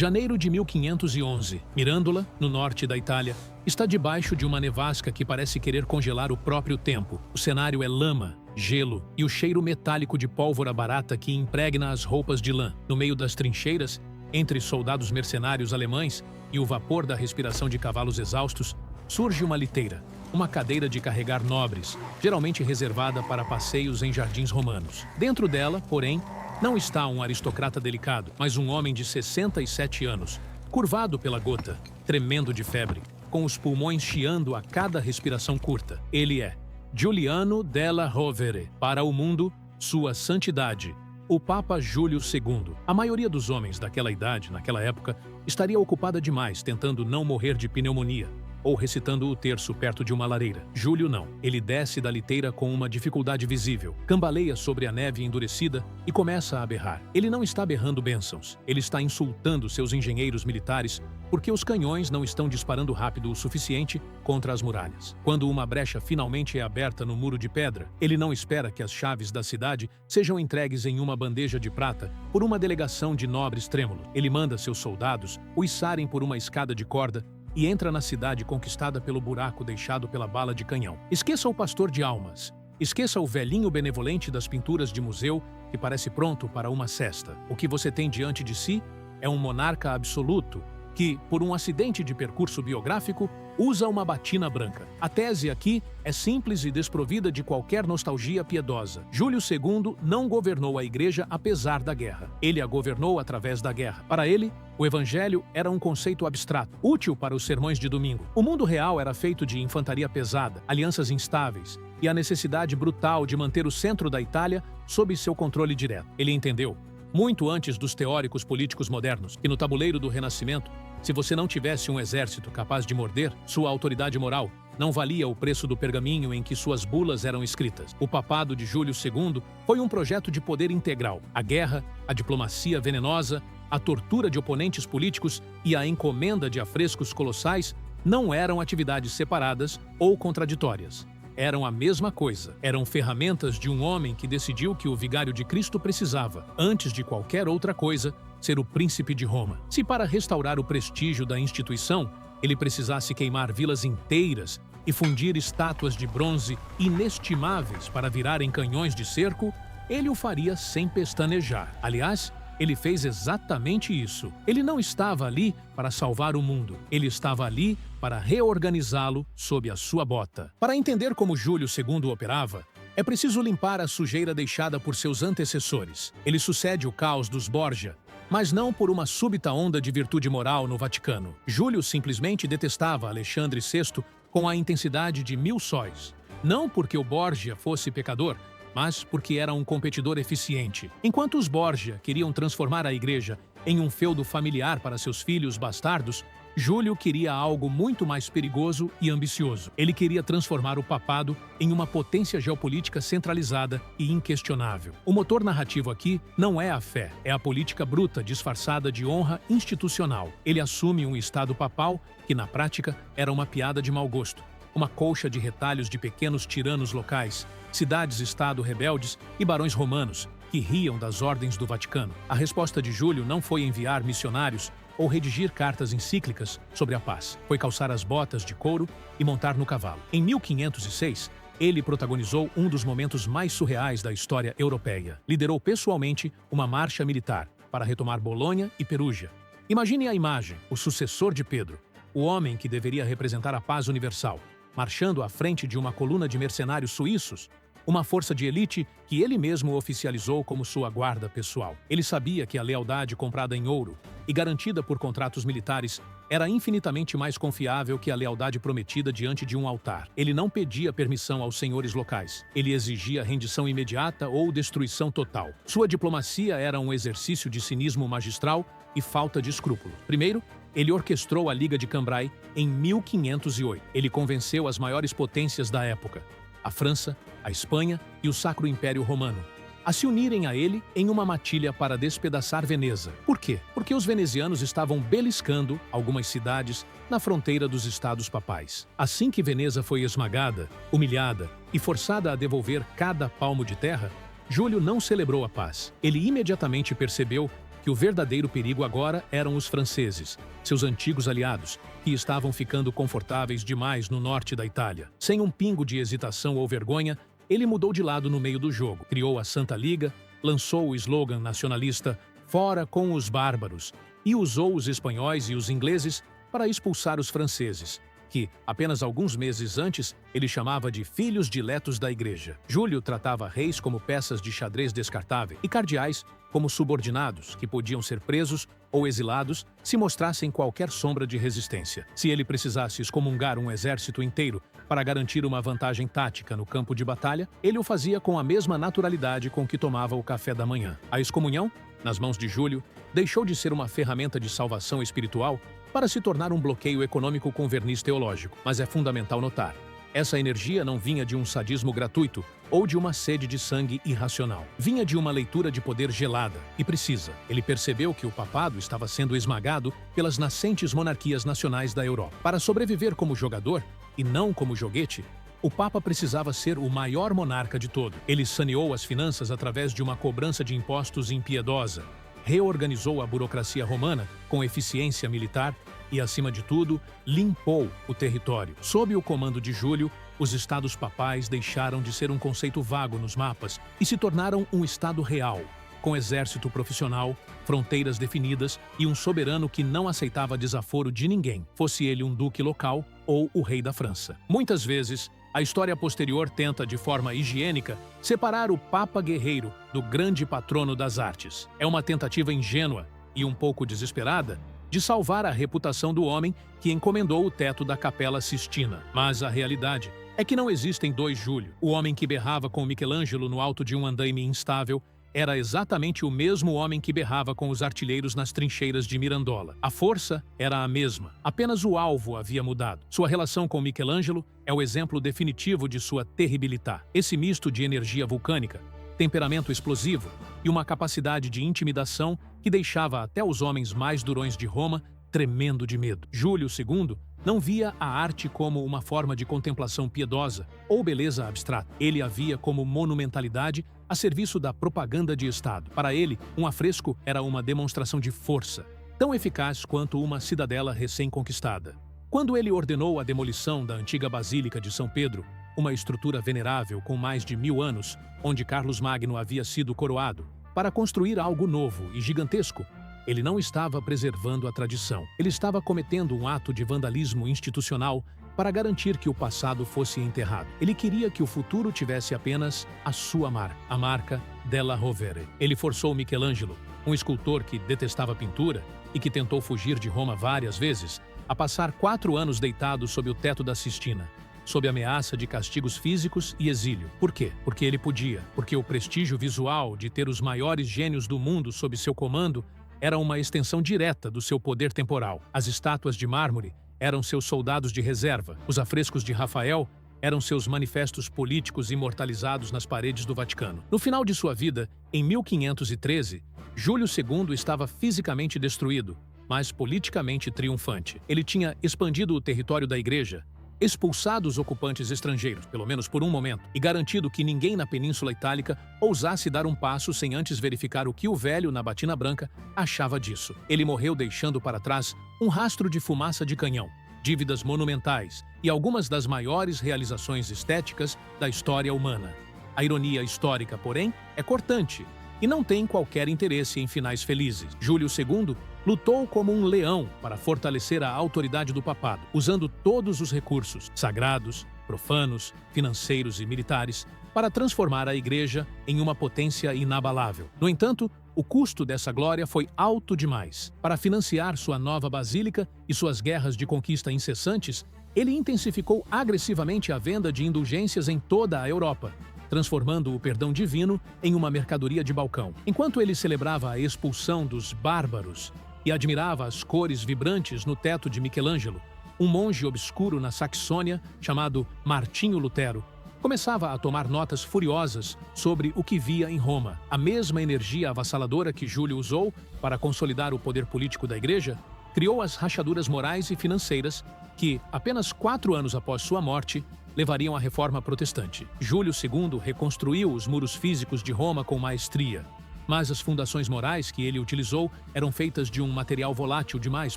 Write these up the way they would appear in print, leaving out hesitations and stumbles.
Janeiro de 1511. Mirandola, no norte da Itália, está debaixo de uma nevasca que parece querer congelar o próprio tempo. O cenário é lama, gelo e o cheiro metálico de pólvora barata que impregna as roupas de lã. No meio das trincheiras, entre soldados mercenários alemães e o vapor da respiração de cavalos exaustos, surge uma liteira, uma cadeira de carregar nobres, geralmente reservada para passeios em jardins romanos. Dentro dela, porém, não está um aristocrata delicado, mas um homem de 67 anos, curvado pela gota, tremendo de febre, com os pulmões chiando a cada respiração curta. Ele é Giuliano della Rovere, para o mundo, sua santidade, o Papa Júlio II. A maioria dos homens daquela idade, naquela época, estaria ocupada demais tentando não morrer de pneumonia ou recitando o terço perto de uma lareira. Júlio não. Ele desce da liteira com uma dificuldade visível, cambaleia sobre a neve endurecida e começa a berrar. Ele não está berrando bênçãos. Ele está insultando seus engenheiros militares porque os canhões não estão disparando rápido o suficiente contra as muralhas. Quando uma brecha finalmente é aberta no muro de pedra, ele não espera que as chaves da cidade sejam entregues em uma bandeja de prata por uma delegação de nobres trêmulos. Ele manda seus soldados o içarem por uma escada de corda e entra na cidade conquistada pelo buraco deixado pela bala de canhão. Esqueça o pastor de almas. Esqueça o velhinho benevolente das pinturas de museu que parece pronto para uma cesta. O que você tem diante de si é um monarca absoluto que, por um acidente de percurso biográfico, usa uma batina branca. A tese aqui é simples e desprovida de qualquer nostalgia piedosa. Júlio II não governou a igreja apesar da guerra. Ele a governou através da guerra. Para ele, o evangelho era um conceito abstrato, útil para os sermões de domingo. O mundo real era feito de infantaria pesada, alianças instáveis e a necessidade brutal de manter o centro da Itália sob seu controle direto. Ele entendeu, muito antes dos teóricos políticos modernos, que no tabuleiro do Renascimento, se você não tivesse um exército capaz de morder, sua autoridade moral não valia o preço do pergaminho em que suas bulas eram escritas. O papado de Júlio II foi um projeto de poder integral. A guerra, a diplomacia venenosa, a tortura de oponentes políticos e a encomenda de afrescos colossais não eram atividades separadas ou contraditórias. Eram a mesma coisa. Eram ferramentas de um homem que decidiu que o vigário de Cristo precisava, antes de qualquer outra coisa, ser o príncipe de Roma. Se para restaurar o prestígio da instituição, ele precisasse queimar vilas inteiras e fundir estátuas de bronze inestimáveis para virarem canhões de cerco, ele o faria sem pestanejar. Aliás, ele fez exatamente isso. Ele não estava ali para salvar o mundo. Ele estava ali para reorganizá-lo sob a sua bota. Para entender como Júlio II operava, é preciso limpar a sujeira deixada por seus antecessores. Ele sucede o caos dos Borgia, mas não por uma súbita onda de virtude moral no Vaticano. Júlio simplesmente detestava Alexandre VI com a intensidade de 1000 sóis. Não porque o Borgia fosse pecador, mas porque era um competidor eficiente. Enquanto os Borgia queriam transformar a igreja em um feudo familiar para seus filhos bastardos, Júlio queria algo muito mais perigoso e ambicioso. Ele queria transformar o papado em uma potência geopolítica centralizada e inquestionável. O motor narrativo aqui não é a fé, é a política bruta disfarçada de honra institucional. Ele assume um estado papal que, na prática, era uma piada de mau gosto. Uma colcha de retalhos de pequenos tiranos locais, cidades-estado rebeldes e barões romanos que riam das ordens do Vaticano. A resposta de Júlio não foi enviar missionários ou redigir cartas encíclicas sobre a paz. Foi calçar as botas de couro e montar no cavalo. Em 1506, ele protagonizou um dos momentos mais surreais da história europeia. Liderou pessoalmente uma marcha militar para retomar Bolonha e Perugia. Imagine a imagem, o sucessor de Pedro, o homem que deveria representar a paz universal, marchando à frente de uma coluna de mercenários suíços, uma força de elite que ele mesmo oficializou como sua guarda pessoal. Ele sabia que a lealdade comprada em ouro e garantida por contratos militares era infinitamente mais confiável que a lealdade prometida diante de um altar. Ele não pedia permissão aos senhores locais. Ele exigia rendição imediata ou destruição total. Sua diplomacia era um exercício de cinismo magistral e falta de escrúpulo. Primeiro, ele orquestrou a Liga de Cambrai em 1508. Ele convenceu as maiores potências da época, a França, a Espanha e o Sacro Império Romano, a se unirem a ele em uma matilha para despedaçar Veneza. Por quê? Porque os venezianos estavam beliscando algumas cidades na fronteira dos estados papais. Assim que Veneza foi esmagada, humilhada e forçada a devolver cada palmo de terra, Júlio não celebrou a paz. Ele imediatamente percebeu que o verdadeiro perigo agora eram os franceses, seus antigos aliados, que estavam ficando confortáveis demais no norte da Itália. Sem um pingo de hesitação ou vergonha, ele mudou de lado no meio do jogo, criou a Santa Liga, lançou o slogan nacionalista "Fora com os bárbaros" e usou os espanhóis e os ingleses para expulsar os franceses, que, apenas alguns meses antes, ele chamava de filhos diletos da igreja. Júlio tratava reis como peças de xadrez descartáveis e cardeais como subordinados que podiam ser presos ou exilados se mostrassem qualquer sombra de resistência. Se ele precisasse excomungar um exército inteiro para garantir uma vantagem tática no campo de batalha, ele o fazia com a mesma naturalidade com que tomava o café da manhã. A excomunhão, nas mãos de Júlio, deixou de ser uma ferramenta de salvação espiritual para se tornar um bloqueio econômico com verniz teológico. Mas é fundamental notar, essa energia não vinha de um sadismo gratuito ou de uma sede de sangue irracional. Vinha de uma leitura de poder gelada e precisa. Ele percebeu que o papado estava sendo esmagado pelas nascentes monarquias nacionais da Europa. Para sobreviver como jogador, e não como joguete, o Papa precisava ser o maior monarca de todo. Ele saneou as finanças através de uma cobrança de impostos impiedosa, reorganizou a burocracia romana com eficiência militar e, acima de tudo, limpou o território. Sob o comando de Júlio, os estados papais deixaram de ser um conceito vago nos mapas e se tornaram um estado real, com exército profissional, fronteiras definidas e um soberano que não aceitava desaforo de ninguém, fosse ele um duque local ou o rei da França. Muitas vezes, a história posterior tenta, de forma higiênica, separar o Papa guerreiro do grande patrono das artes. É uma tentativa ingênua e um pouco desesperada de salvar a reputação do homem que encomendou o teto da Capela Sistina. Mas a realidade é que não existem dois Júlio. O homem que berrava com Michelangelo no alto de um andaime instável era exatamente o mesmo homem que berrava com os artilheiros nas trincheiras de Mirandola. A força era a mesma, apenas o alvo havia mudado. Sua relação com Michelangelo é o exemplo definitivo de sua terribilità. Esse misto de energia vulcânica, temperamento explosivo e uma capacidade de intimidação que deixava até os homens mais durões de Roma tremendo de medo. Júlio II não via a arte como uma forma de contemplação piedosa ou beleza abstrata. Ele a via como monumentalidade a serviço da propaganda de Estado. Para ele, um afresco era uma demonstração de força, tão eficaz quanto uma cidadela recém-conquistada. Quando ele ordenou a demolição da antiga Basílica de São Pedro, uma estrutura venerável com mais de 1000 anos, onde Carlos Magno havia sido coroado, para construir algo novo e gigantesco, ele não estava preservando a tradição. Ele estava cometendo um ato de vandalismo institucional para garantir que o passado fosse enterrado. Ele queria que o futuro tivesse apenas a sua marca, a marca della Rovere. Ele forçou Michelangelo, um escultor que detestava pintura e que tentou fugir de Roma várias vezes, a passar 4 anos deitado sob o teto da Sistina, sob ameaça de castigos físicos e exílio. Por quê? Porque ele podia. Porque o prestígio visual de ter os maiores gênios do mundo sob seu comando era uma extensão direta do seu poder temporal. As estátuas de mármore eram seus soldados de reserva. Os afrescos de Rafael eram seus manifestos políticos imortalizados nas paredes do Vaticano. No final de sua vida, em 1513, Júlio II estava fisicamente destruído, mas politicamente triunfante. Ele tinha expandido o território da Igreja, expulsado os ocupantes estrangeiros, pelo menos por um momento, e garantido que ninguém na Península Itálica ousasse dar um passo sem antes verificar o que o velho, na batina branca, achava disso. Ele morreu deixando para trás um rastro de fumaça de canhão, dívidas monumentais e algumas das maiores realizações estéticas da história humana. A ironia histórica, porém, é cortante e não tem qualquer interesse em finais felizes. Júlio II lutou como um leão para fortalecer a autoridade do papado, usando todos os recursos, sagrados, profanos, financeiros e militares, para transformar a Igreja em uma potência inabalável. No entanto, o custo dessa glória foi alto demais. Para financiar sua nova basílica e suas guerras de conquista incessantes, ele intensificou agressivamente a venda de indulgências em toda a Europa, transformando o perdão divino em uma mercadoria de balcão. Enquanto ele celebrava a expulsão dos bárbaros e admirava as cores vibrantes no teto de Michelangelo, um monge obscuro na Saxônia, chamado Martinho Lutero, começava a tomar notas furiosas sobre o que via em Roma. A mesma energia avassaladora que Júlio usou para consolidar o poder político da Igreja criou as rachaduras morais e financeiras que, apenas 4 anos após sua morte, levariam à reforma protestante. Júlio II reconstruiu os muros físicos de Roma com maestria, Mas as fundações morais que ele utilizou eram feitas de um material volátil demais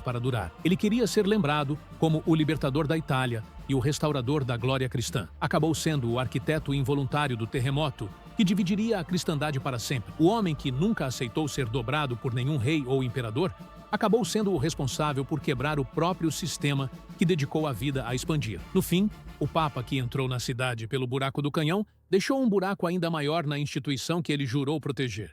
para durar. Ele queria ser lembrado como o libertador da Itália e o restaurador da glória cristã. Acabou sendo o arquiteto involuntário do terremoto que dividiria a cristandade para sempre. O homem que nunca aceitou ser dobrado por nenhum rei ou imperador acabou sendo o responsável por quebrar o próprio sistema que dedicou a vida a expandir. No fim, o Papa que entrou na cidade pelo buraco do canhão deixou um buraco ainda maior na instituição que ele jurou proteger.